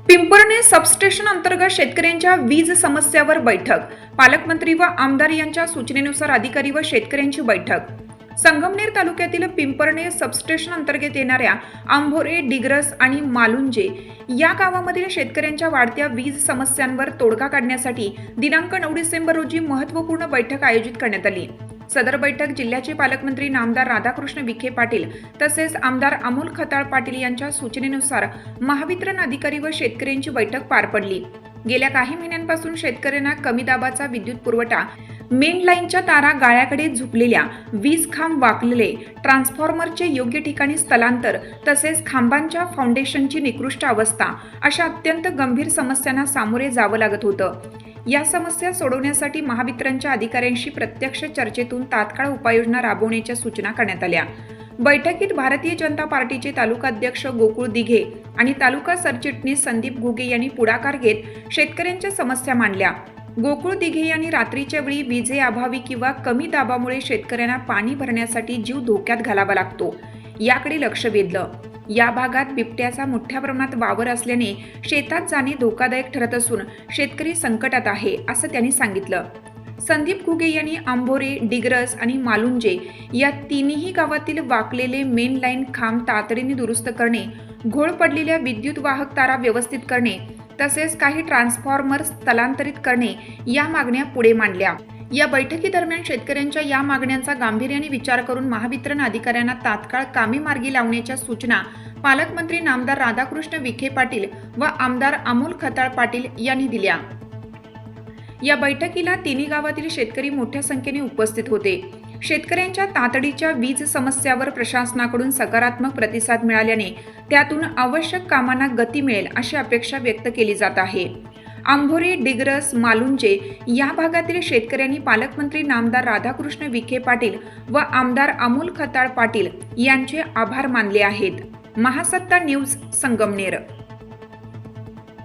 Pimparne substation अंतर्गत शेतकऱ्यांच्या वीज समस्यावर बैठक। पालकमंत्री व आमदार यांच्या सूचनेनुसार अधिकारी व शेतकऱ्यांची बैठक। संगमनेर तालुक्यातील पिंपरणे सबस्टेशन अंतर्गत येणाऱ्या आंभोरे, डिग्रस आणि मालुंजे या गावामधील शेतकऱ्यांच्या वाढत्या वीज समस्यांवर तोडगा काढण्यासाठी दिनांक 9 डिसेंबर रोजी महत्त्वपूर्ण बैठक आयोजित करण्यात आली। सदर बैठक जिल्ह्याचे पालकमंत्री नामदार राधाकृष्ण विखे पाटील तसेच आमदार अमोल खताळ पाटील यांच्या सूचनेनुसार महावितरण अधिकारी व शेतकऱ्यांची बैठक पार पडली। गेल्या काही महिन्यांपासून शेतकऱ्यांना कमी दाबाचा विद्युत पुरवठा, मेन लाईनच्या तारा गाळ्याकडे झुकलेल्या, वीज खांब वाकलेले, ट्रान्सफॉर्मरचे योग्य ठिकाणी स्थलांतर तसेच खांबांच्या फाउंडेशनची निकृष्ट अवस्था अशा अत्यंत गंभीर समस्यांना सामोरे जावं लागत होतं। या समस्या सोडवण्यासाठी महावितरणच्या अधिकाऱ्यांशी प्रत्यक्ष चर्चेतून तात्काळ उपाययोजना राबवण्याच्या सूचना करण्यात आल्या। बैठकीत भारतीय जनता पार्टीचे तालुका अध्यक्ष गोकुळ दिघे आणि तालुका सरचिटणीस संदीप घुगे यांनी पुढाकार घेत शेतकऱ्यांच्या समस्या मांडल्या। गोकुळ दिघे यांनी रात्रीच्या वेळी विजेअभावी किंवा कमी दाबामुळे शेतकऱ्यांना पाणी भरण्यासाठी जीव धोक्यात घालावा लागतो, याकडे लक्ष वेधलं। या भागात बिबट्याचा मोठ्या प्रमाणात वावर असल्याने शेतात जाणे धोकादायक ठरत असून शेतकरी संकटात आहे, असं त्यांनी सांगितलं। संदीप घुगे यांनी आंभोरे, डिग्रस आणि मालुंजे या तिन्ही गावातील वाकलेले मेन लाईन खांब तातडीने दुरुस्त करणे, घोळ पडलेल्या विद्युत वाहक तारा व्यवस्थित करणे तसेच काही ट्रान्सफॉर्मर स्थलांतरित करणे या मागण्या पुढे मांडल्या। या बैठकीदरम्यान शेतकऱ्यांच्या या मागण्यांचा गांभीर्याने विचार करून महावितरण अधिकाऱ्यांना तात्काळ कामी मार्गी लावण्याच्या सूचना पालकमंत्री नामदार राधाकृष्ण विखे पाटील व आमदार अमोल खताळ पाटील यांनी दिल्या। या बैठकीला तिन्ही गावातील शेतकरी मोठ्या संख्येने उपस्थित होते। शेतकऱ्यांच्या तातडीच्या वीज समस्यावर प्रशासनाकडून सकारात्मक प्रतिसाद मिळाल्याने त्यातून आवश्यक कामांना गती मिळेल अशी अपेक्षा व्यक्त केली जात आहे। आंभोरे, डिग्रस, मालुंजे या भागातील शेतकऱ्यांनी पालकमंत्री नामदार राधाकृष्ण विखे पाटील व आमदार अमोल खताळ पाटील यांचे आभार मानले आहेत। महासत्ता न्यूज, संगमनेर।